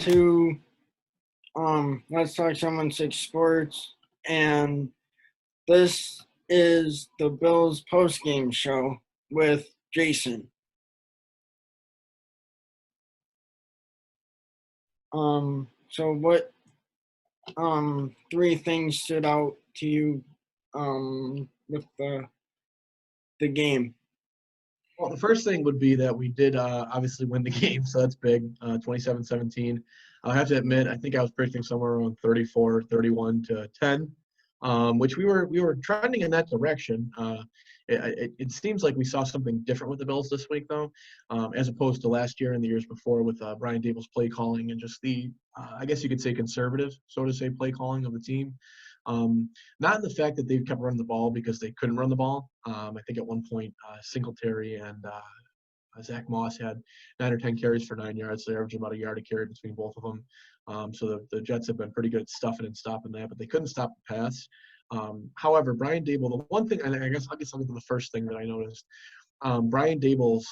to Let's Talk 716 Sports, and this is the Bills post-game show with Jason. So what three things stood out to you with the game? Well, the first thing would be that we did obviously win the game, so that's big, 27-17. I have to admit, I think I was predicting somewhere around 34, 31 to 10, which we were trending in that direction. It seems like we saw something different with the Bills this week, though, as opposed to last year and the years before with Brian Daboll's play calling and just the, I guess you could say conservative, so to say, play calling of the team. Not in the fact that they kept running the ball because they couldn't run the ball. I think at one point Singletary and Zach Moss had 9 or 10 carries for 9 yards. So they averaged about a yard a carry between both of them. So the Jets have been pretty good at stuffing and stopping that, but they couldn't stop the pass. However, Brian Daboll, the one thing, and I guess I'll get something to the first thing that I noticed, Brian Daboll's,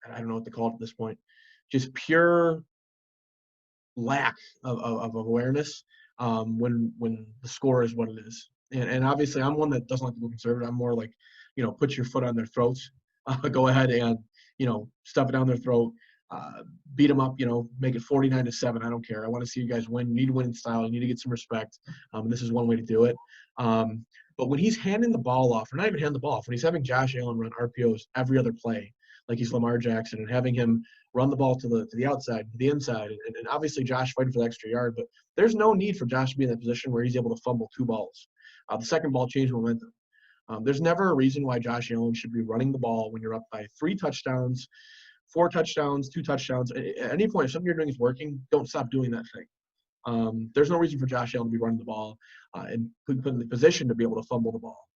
I don't know what to call it at this point, just pure lack of awareness when the score is what it is. And obviously I'm one that doesn't like to go conservative. I'm more like, put your foot on their throats. Go ahead and, stuff it down their throat, beat them up, make it 49-7. I don't care. I want to see you guys win. You need to win in style. You need to get some respect. And this is one way to do it. But when he's handing the ball off, or not even handing the ball off, when he's having Josh Allen run RPOs every other play, like he's Lamar Jackson, and having him run the ball to the outside, to the inside, and obviously Josh fighting for the extra yard, but there's no need for Josh to be in that position where he's able to fumble 2 balls. The second ball changed momentum. There's never a reason why Josh Allen should be running the ball when you're up by 3 touchdowns, 4 touchdowns, 2 touchdowns. At any point, if something you're doing is working, don't stop doing that thing. There's no reason for Josh Allen to be running the ball and put in the position to be able to fumble the ball.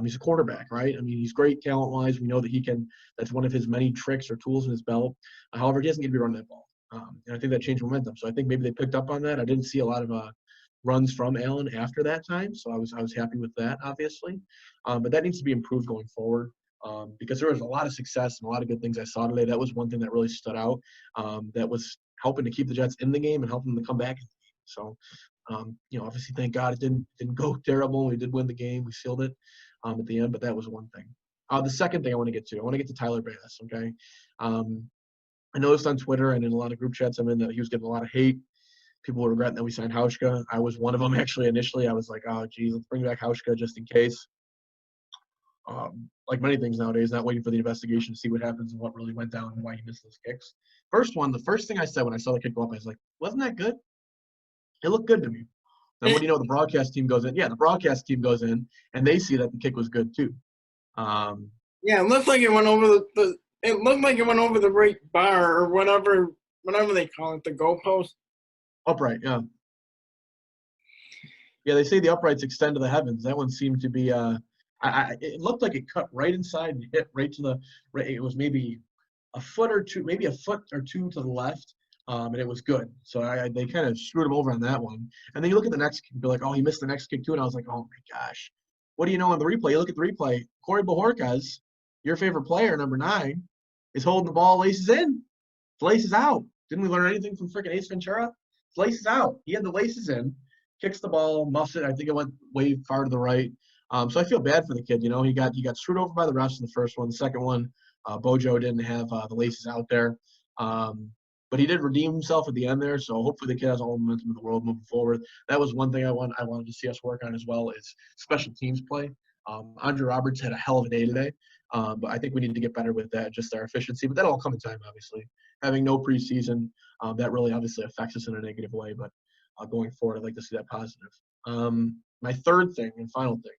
He's a quarterback, right? I mean, he's great talent-wise. We know that he can – that's one of his many tricks or tools in his belt. However, he doesn't get to be running that ball. And I think that changed momentum. So I think maybe they picked up on that. I didn't see a lot of runs from Allen after that time, so I was happy with that, obviously. But that needs to be improved going forward because there was a lot of success and a lot of good things I saw today. That was one thing that really stood out that was helping to keep the Jets in the game and helping them to come back in the game. So, obviously, thank God it didn't go terrible. We did win the game. We sealed it at the end, but that was one thing. The second thing I want to get to Tyler Bass, okay? I noticed on Twitter and in a lot of group chats I'm in that he was getting a lot of hate. People were regretting that we signed Hauschka. I was one of them, actually, initially. I was like, oh, geez, let's bring back Hauschka just in case. Like many things nowadays, not waiting for the investigation to see what happens and what really went down and why he missed those kicks. The first thing I said when I saw the kick go up, I was like, wasn't that good? It looked good to me. Then when the broadcast team goes in, the broadcast team goes in, and they see that the kick was good too. It looked like it went over it looked like it went over the right bar or whatever they call it, the goalpost. Upright, yeah. Yeah, they say the uprights extend to the heavens. That one seemed to be it looked like it cut right inside and hit right to the right. It was maybe a foot or two to the left. And it was good. So they kind of screwed him over on that one. And then you look at the next kick and be like, oh, he missed the next kick too. And I was like, oh, my gosh. What do you know on the replay? You look at the replay. Corey Bojorquez, your favorite player, number 9, is holding the ball, laces in. Laces out. Didn't we learn anything from freaking Ace Ventura? Laces out. He had the laces in, kicks the ball, muffs it. I think it went way far to the right. So I feel bad for the kid. He got screwed over by the refs in the first one. The second one, Bojo didn't have the laces out there. But he did redeem himself at the end there, so hopefully the kid has all the momentum in the world moving forward. That was one thing I wanted to see us work on as well is special teams play. Andre Roberts had a hell of a day today, but I think we need to get better with that, just our efficiency. But that'll all come in time, obviously. Having no preseason, that really obviously affects us in a negative way, but going forward, I'd like to see that positive. My third thing and final thing,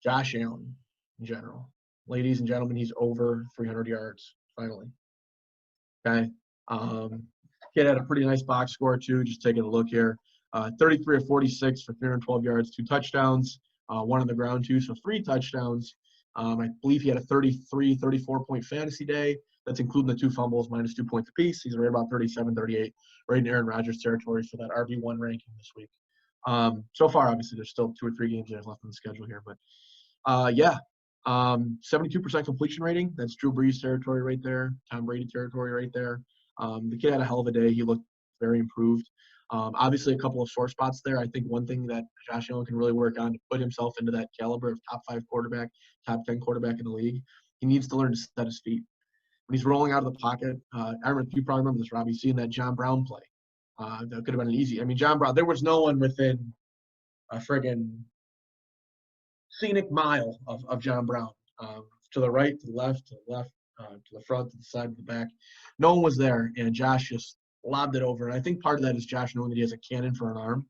Josh Allen in general. Ladies and gentlemen, he's over 300 yards, finally. Okay. Kid had a pretty nice box score too. Just taking a look here, 33 of 46 for 312 yards, 2 touchdowns, 1 on the ground too, so 3 touchdowns. I believe he had a 34-point fantasy day. That's including the 2 fumbles minus 2 points apiece. He's right about 37, 38, right in Aaron Rodgers territory for that RB1 ranking this week. So far, obviously, there's still 2 or 3 games left on the schedule here, but 72% completion rating. That's Drew Brees territory right there, Tom Brady territory right there. The kid had a hell of a day. He looked very improved. Obviously, a couple of sore spots there. I think one thing that Josh Allen can really work on to put himself into that caliber of top 5 quarterback, top 10 quarterback in the league, he needs to learn to set his feet. When he's rolling out of the pocket, I remember, you probably remember this, Robbie, seeing that John Brown play. That could have been an easy. I mean, John Brown, there was no one within a friggin' scenic mile of John Brown. To the right, to the left, to the left, to the front, to the side, to the back. No one was there, and Josh just lobbed it over. And I think part of that is Josh knowing that he has a cannon for an arm,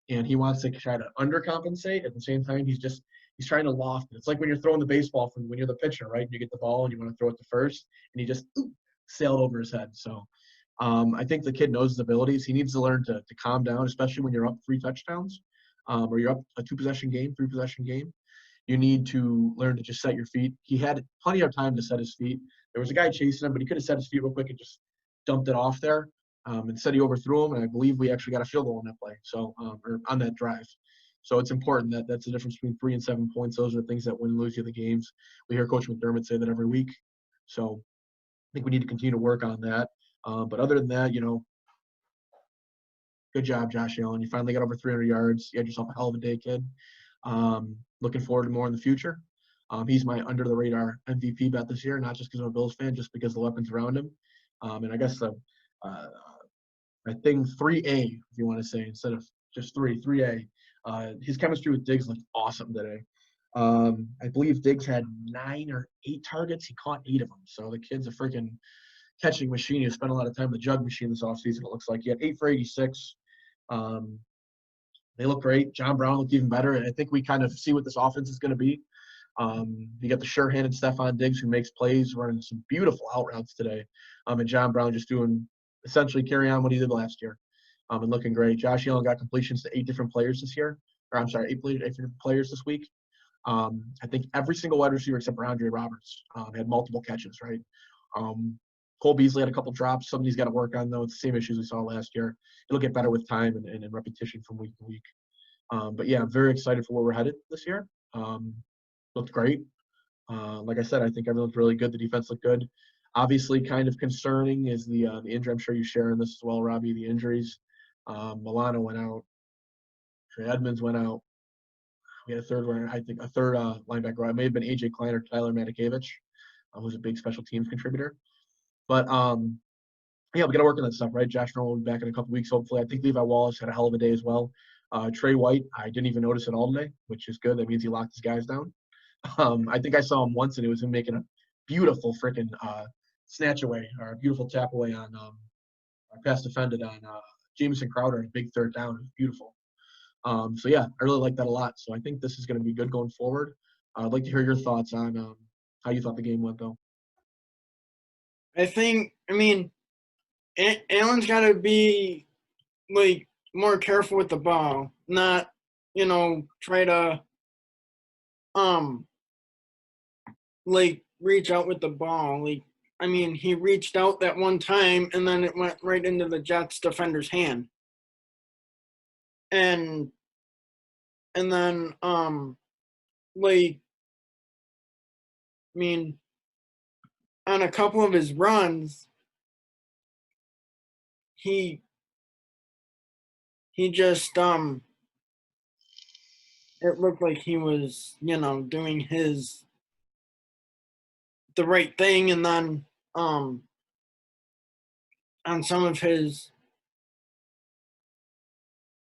and he wants to try to undercompensate. At the same time, he's trying to loft it. It's like when you're throwing the baseball from when you're the pitcher, right? And you get the ball and you want to throw it to first, and he just sailed over his head. So I think the kid knows his abilities. He needs to learn to calm down, especially when you're up 3 touchdowns, or you're up a 2-possession game, 3-possession game. You need to learn to just set your feet. He had plenty of time to set his feet. There was a guy chasing him, but he could have set his feet real quick and just dumped it off there. Instead, he overthrew him, and I believe we actually got a field goal on that play, so or on that drive. So it's important that that's the difference between 3 and 7 points. Those are the things that win and lose you the games. We hear Coach McDermott say that every week. So I think we need to continue to work on that. But other than that, good job, Josh Allen. You finally got over 300 yards. You had yourself a hell of a day, kid. Looking forward to more in the future. He's my under-the-radar MVP bet this year, not just because I'm a Bills fan, just because of the weapons around him. And I guess I think 3A, if you want to say, instead of just 3A. His chemistry with Diggs looked awesome today. I believe Diggs had 9 or 8 targets. He caught 8 of them. So the kid's a freaking catching machine. He spent a lot of time in the jug machine this offseason, it looks like. He had 8 for 86. They look great. John Brown looked even better. And I think we kind of see what this offense is going to be. You got the sure-handed Stephon Diggs who makes plays, running some beautiful out routes today. And John Brown just doing essentially carry on what he did last year. And looking great. Josh Allen got completions to 8 different players this year. Or I'm sorry, 8 different players this week. I think every single wide receiver except for Andre Roberts had multiple catches, right? Cole Beasley had a couple drops. Something he's got to work on, though. It's the same issues we saw last year. It'll get better with time and repetition from week to week. But, yeah, I'm very excited for where we're headed this year. Looked great. Like I said, I think everyone looked really good. The defense looked good. Obviously, kind of concerning is the injury. I'm sure you're sharing this as well, Robbie, the injuries. Milano went out. Trey Edmonds went out. We had a third linebacker. It may have been A.J. Klein or Tyler Matakevich, who's a big special teams contributor. But, yeah, we got to work on that stuff, right? Josh Norman will be back in a couple weeks, hopefully. I think Levi Wallace had a hell of a day as well. Trey White, I didn't even notice it all today, which is good. That means he locked his guys down. I think I saw him once, and it was him making a beautiful freaking snatch away or a beautiful tap away on pass defended on Jamison Crowder, a big third down. It was beautiful. So, yeah, I really like that a lot. So I think this is going to be good going forward. I'd like to hear your thoughts on how you thought the game went, though. Allen's got to be, more careful with the ball, not, try to, reach out with the ball. He reached out that one time, and then it went right into the Jets defender's hand. And then, on a couple of his runs, he just, it looked like he was, doing the right thing. And then, on some of his,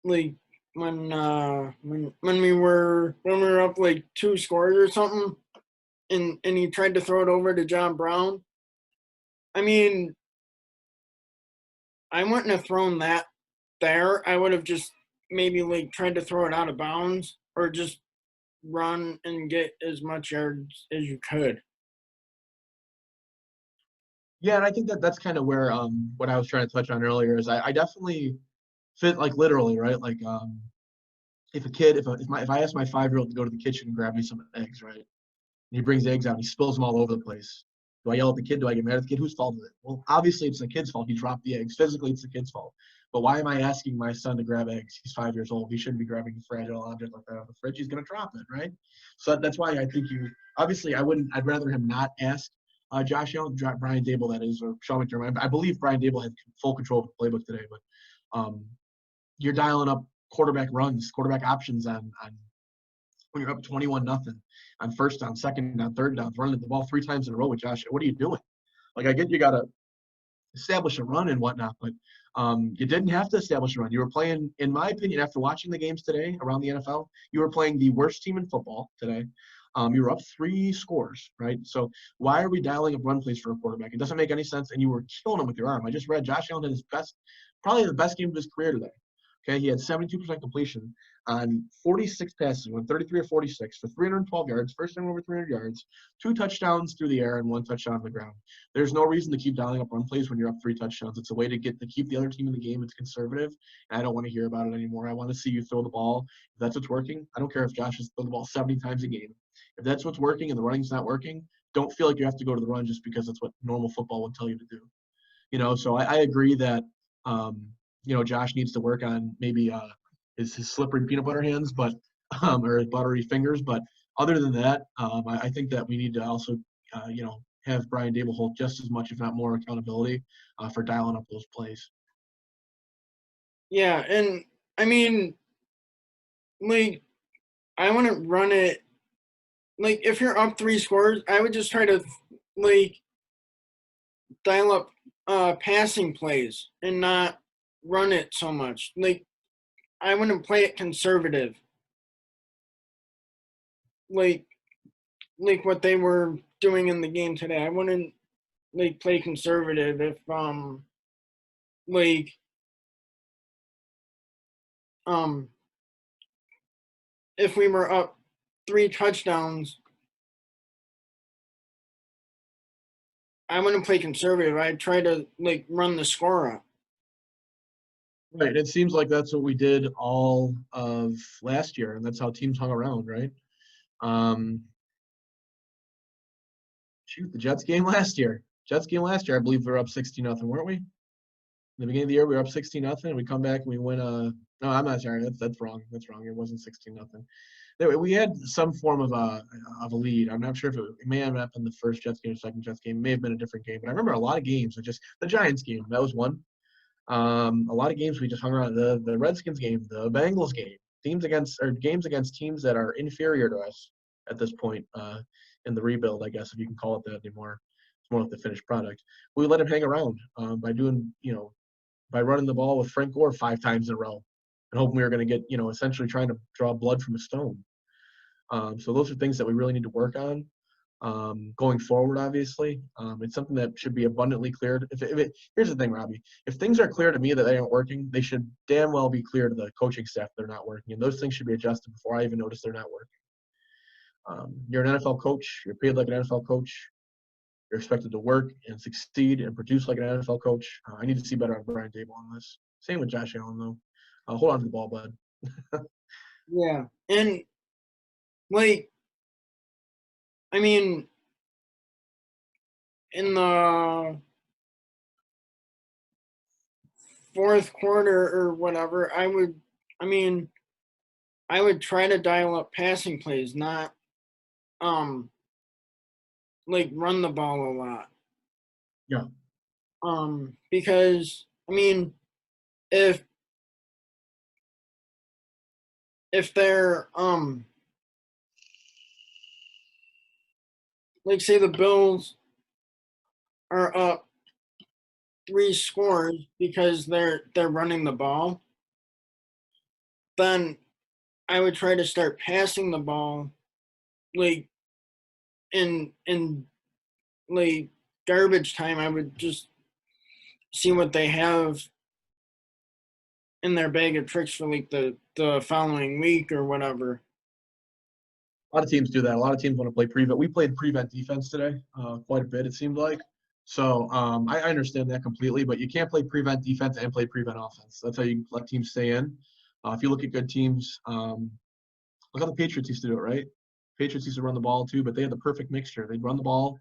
when we were up 2 scores or something, and he tried to throw it over to John Brown. I wouldn't have thrown that there. I would have just maybe tried to throw it out of bounds or just run and get as much yards as you could. Yeah, and I think that's kind of where what I was trying to touch on earlier is I definitely fit literally, right? If I ask my 5-year-old to go to the kitchen and grab me some eggs, right? And he brings the eggs out and he spills them all over the place. Do I yell at the kid? Do I get mad at the kid? Whose fault is it? Well, obviously it's the kid's fault. He dropped the eggs. Physically, it's the kid's fault. But why am I asking my son to grab eggs? He's 5 years old. He shouldn't be grabbing a fragile object like that out of the fridge. He's going to drop it, right? So that's why I think obviously I'd rather him not ask Josh Allen, Brian Dable, that is, or Sean McDermott. I believe Brian Dable had full control of the playbook today, but you're dialing up quarterback runs, quarterback options on when you're up 21-0 on first down, second down, third down, running the ball 3 times in a row with Josh. What are you doing? Like, I get you got to establish a run and whatnot, but you didn't have to establish a run. You were playing, in my opinion, after watching the games today around the NFL, you were playing the worst team in football today. You were up 3 scores, right? So why are we dialing up run plays for a quarterback? It doesn't make any sense, and you were killing him with your arm. I just read Josh Allen had his best, probably the best game of his career today. Okay, he had 72% completion on 46 passes, went 33 or 46 for 312 yards, first time over 300 yards, 2 touchdowns through the air, and 1 touchdown on the ground. There's no reason to keep dialing up run plays when you're up 3 touchdowns. It's a way to keep the other team in the game. It's conservative, and I don't want to hear about it anymore. I want to see you throw the ball. If that's what's working, I don't care if Josh is throwing the ball 70 times a game. If that's what's working and the running's not working, don't feel like you have to go to the run just because that's what normal football would tell you to do. So I agree that Josh needs to work on maybe his slippery peanut butter hands, but or his buttery fingers. But other than that, I think that we need to also, have Brian Dable hold just as much, if not more, accountability for dialing up those plays. Yeah, and I mean, like, I wouldn't run it. Like, if you're up 3 scores, I would just try to dial up passing plays and not run it so much. Like, I wouldn't play it conservative. Like what they were doing in the game today. I wouldn't play conservative if like if we were up 3 touchdowns. I wouldn't play conservative. I'd try to run the score up. Right. It seems like that's what we did all of last year, and that's how teams hung around, right? The Jets game last year. I believe we were up 16-0, weren't we? In the beginning of the year, we were up 16-0. We come back and we win. No, I'm not sorry. That's wrong. That's wrong. It wasn't 16-0. We had some form of a lead. I'm not sure if it may have happened the first Jets game or second Jets game. It may have been a different game, but I remember a lot of games. Just the Giants game, that was one. A lot of games we just hung around. The Redskins game, the Bengals game, games against teams that are inferior to us at this point in the rebuild, I guess, if you can call it that anymore. It's more like the finished product. We let him hang around by running the ball with Frank Gore 5 times in a row and hoping we were going to get, essentially trying to draw blood from a stone. So those are things that we really need to work on going forward, obviously. It's something that should be abundantly cleared. Here's the thing, Robbie. If things are clear to me that they aren't working, they should damn well be clear to the coaching staff they're not working. And those things should be adjusted before I even notice they're not working. You're an NFL coach. You're paid like an NFL coach. You're expected to work and succeed and produce like an NFL coach. I need to see better on Brian Dable on this. Same with Josh Allen, though. Hold on to the ball, bud. Yeah. And, I mean, in the fourth quarter or whatever, I would try to dial up passing plays, not run the ball a lot. Yeah. Because if they're say the Bills are up 3 scores because they're running the ball, then I would try to start passing the ball in garbage time. I would just see what they have in their bag of tricks for the following week or whatever. A lot of teams do that. A lot of teams want to play prevent. We played prevent defense today quite a bit, it seemed like. So I understand that completely, but you can't play prevent defense and play prevent offense. That's how you let teams stay in. If you look at good teams, look how the Patriots used to do it, right? Patriots used to run the ball too, but they had the perfect mixture. They'd run the ball.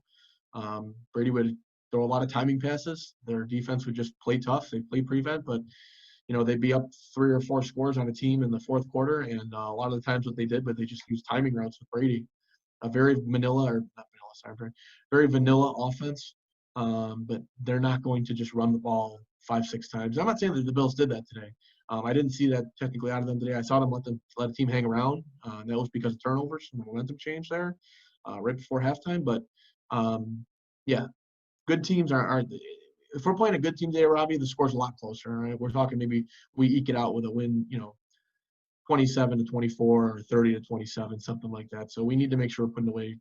Brady would throw a lot of timing passes. Their defense would just play tough. They'd play prevent, but they'd be up 3 or 4 scores on a team in the fourth quarter, and a lot of the times what they did, but they just used timing routes with Brady. A very sorry, very vanilla offense. But they're not going to just run the ball 5-6 times. I'm not saying that the Bills did that today. I didn't see that technically out of them today. I saw them let a team hang around. That was because of turnovers and the momentum change there right before halftime. But yeah, good teams aren't. If we're playing a good team today, Robbie, the score's a lot closer. Right? We're talking maybe we eke it out with a win, 27-24 or 30-27, something like that. So we need to make sure we're putting away,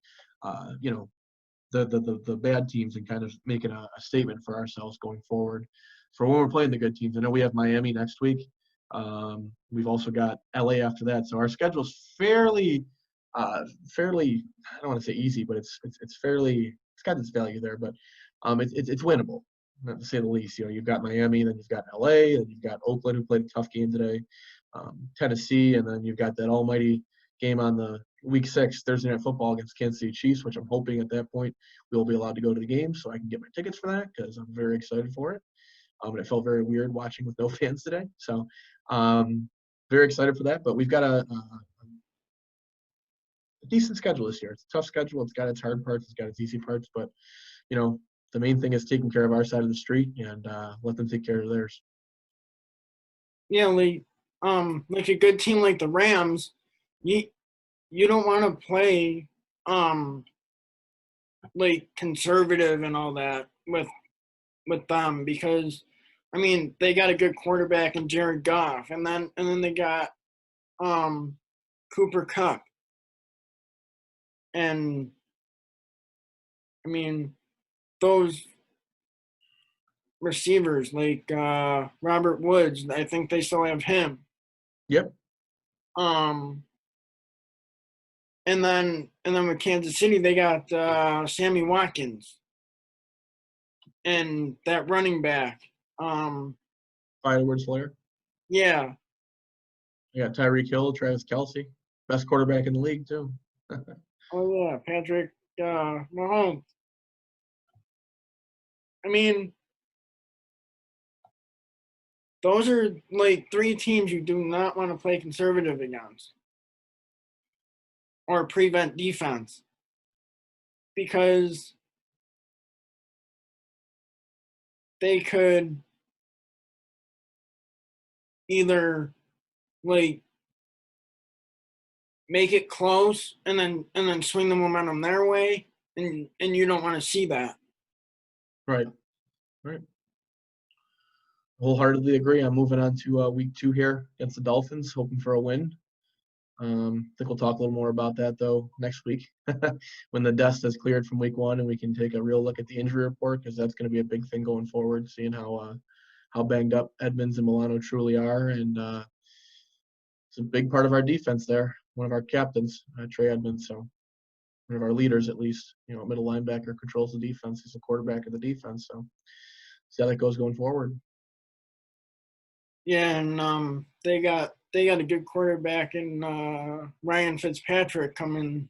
the bad teams and kind of making a statement for ourselves going forward for when we're playing the good teams. I know we have Miami next week. We've also got LA after that. So our schedule's fairly, I don't want to say easy, but it's fairly, it's got its value there, but it's winnable, not to say the least. You've got Miami, then you've got LA, and you've got Oakland, who played a tough game today, Tennessee, and then you've got that almighty game on the Week 6 Thursday Night Football against Kansas City Chiefs, which I'm hoping at that point we'll be allowed to go to the game so I can get my tickets for that because I'm very excited for it. And it felt very weird watching with no fans today. So very excited for that. But we've got a decent schedule this year. It's a tough schedule. It's got its hard parts. It's got its easy parts. But, the main thing is taking care of our side of the street and let them take care of theirs. Yeah, like a good team like the Rams, you don't want to play like conservative and all that with them because they got a good quarterback in Jared Goff and then they got Cooper Kupp. And those receivers like Robert Woods, I think they still have him. Yep. And then with Kansas City, they got Sammy Watkins and that running back. Fireworks Flair. Yeah. You got Tyreek Hill, Travis Kelce, best quarterback in the league too. Oh yeah, Patrick Mahomes. Those are like three teams you do not want to play conservative against or prevent defense because they could either like make it close and then swing the momentum their way, and you don't want to see that. Right. Wholeheartedly agree. I'm moving on to week 2 here against the Dolphins, hoping for a win. I think we'll talk a little more about that though next week when the dust has cleared from week 1 and we can take a real look at the injury report because that's going to be a big thing going forward, seeing how banged up Edmonds and Milano truly are, and it's a big part of our defense there. One of our captains, Trey Edmonds, so one of our leaders at least. Middle linebacker controls the defense. He's the quarterback of the defense, so see how that goes going forward. Yeah, and they got a good quarterback in Ryan Fitzpatrick coming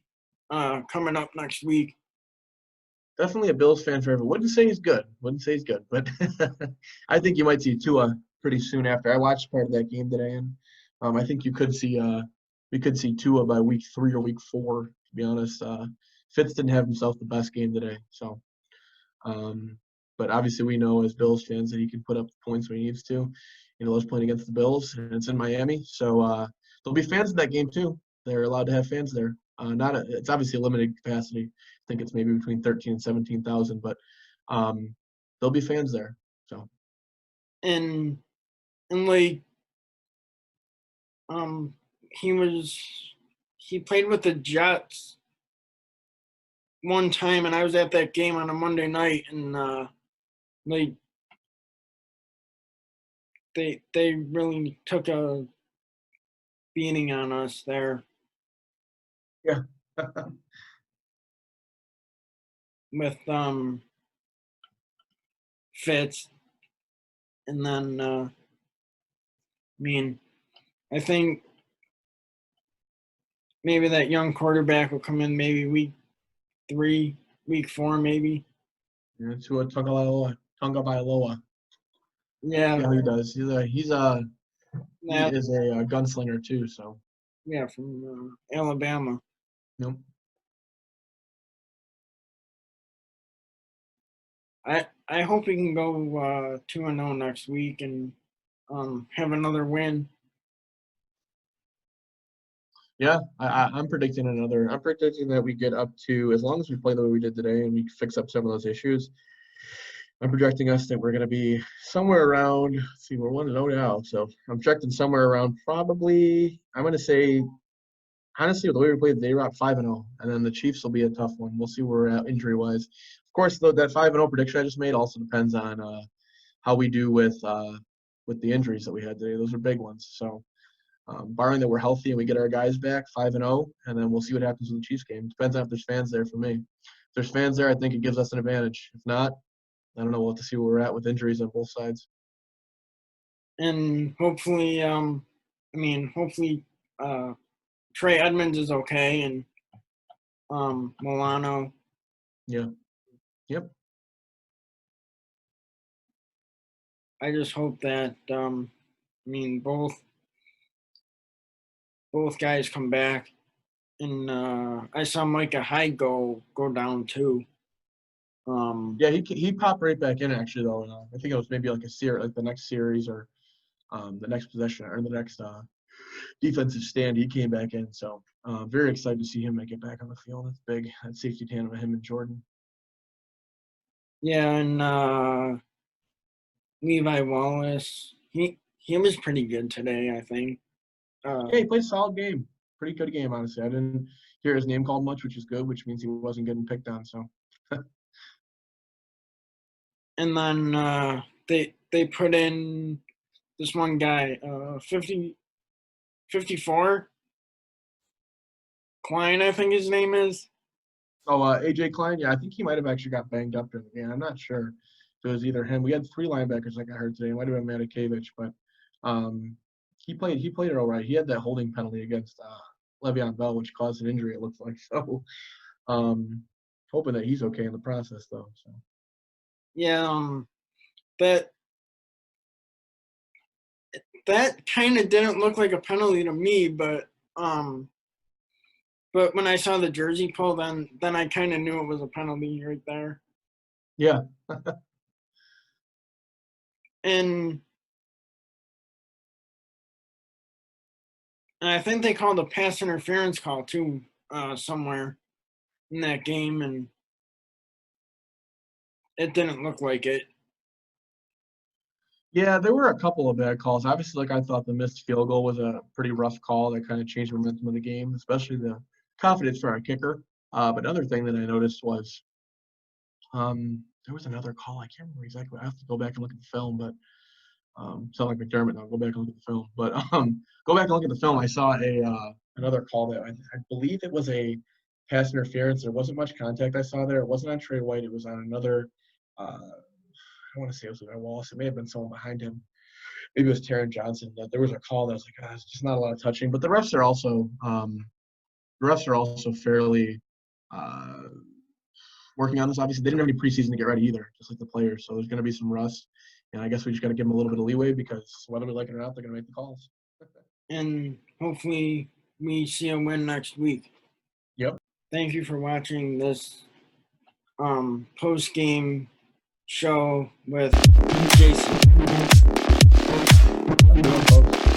up next week. Definitely a Bills fan favorite. Wouldn't say he's good, but I think you might see Tua pretty soon after. I watched part of that game today, and I think we could see Tua by week 3 or week 4. To be honest, Fitz didn't have himself the best game today, so. But obviously, we know as Bills fans that he can put up the points when he needs to. Loves playing against the Bills, and it's in Miami, so there'll be fans in that game too. They're allowed to have fans there. It's obviously a limited capacity. I think it's maybe between 13,000 and 17,000, but there'll be fans there. So. And like he played with the Jets one time, and I was at that game on a Monday night, and like they really took a beating on us there. Yeah. With Fitz, and then I think maybe that young quarterback will come in maybe week 3, week 4, maybe. Yeah, Tua Tagovailoa. Yeah. Yeah, he does. He is a gunslinger too. So. Yeah, from Alabama. Nope. I hope we can go 2-0 next week and have another win. Yeah, I'm predicting another. I'm predicting that we get up to, as long as we play the way we did today and we fix up some of those issues. I'm projecting us that we're going to be somewhere around. Let's see, we're 1-0 now, so I'm projecting somewhere around probably. I'm going to say, honestly, with the way we played today, we're at 5-0, and then the Chiefs will be a tough one. We'll see where we're at injury wise. Of course, though, that 5-0 prediction I just made also depends on how we do with the injuries that we had today. Those are big ones. So. Barring that we're healthy and we get our guys back 5-0, and then we'll see what happens with the Chiefs game. Depends on if there's fans there for me. If there's fans there, I think it gives us an advantage. If not, I don't know. We'll have to see where we're at with injuries on both sides. And hopefully, hopefully Trey Edmonds is okay, and Milano. Yeah. Yep. I just hope that both guys come back, and I saw Micah Hyde go down too. Yeah, he popped right back in actually though. I think it was maybe like like the next series or the next possession or the next defensive stand. He came back in, so very excited to see him make it back on the field. That's big. That safety tandem of him and Jordan. Yeah, and Levi Wallace, he was pretty good today, I think. Yeah, he played a solid game. Pretty good game, honestly. I didn't hear his name called much, which is good, which means he wasn't getting picked on. So. And then they put in this one guy, 54, Klein, I think his name is. Oh, AJ Klein. Yeah, I think he might have actually got banged up during the game. I'm not sure if it was either him. We had 3 linebackers like I heard today. It might have been Matakevich, but he played it all right. He had that holding penalty against Le'Veon Bell, which caused an injury, it looks like. So hoping that he's okay in the process though. So Yeah, that kind of didn't look like a penalty to me, but when I saw the jersey pull, then I kind of knew it was a penalty right there. Yeah. And I think they called a pass interference call too, somewhere in that game, and it didn't look like it. Yeah, there were a couple of bad calls. Obviously, like I thought the missed field goal was a pretty rough call that kind of changed the momentum of the game, especially the confidence for our kicker. But another thing that I noticed was there was another call. I can't remember exactly. I have to go back and look at the film, but sound like McDermott now. Go back and look at the film. But go back and look at the film. I saw another call that I believe it was a pass interference. There wasn't much contact I saw there. It wasn't on Trey White. It was on another I want to say it was Levi Wallace. It may have been someone behind him. Maybe it was Taron Johnson. But there was a call that was like, it's just not a lot of touching. But the refs are also fairly working on this. Obviously, they didn't have any preseason to get ready either, just like the players. So there's going to be some rust. And I guess we just got to give them a little bit of leeway because whether we like it or not, they're going to make the calls. And hopefully we see a win next week. Yep. Thank you for watching this post-game show with Jason. How you doing, folks?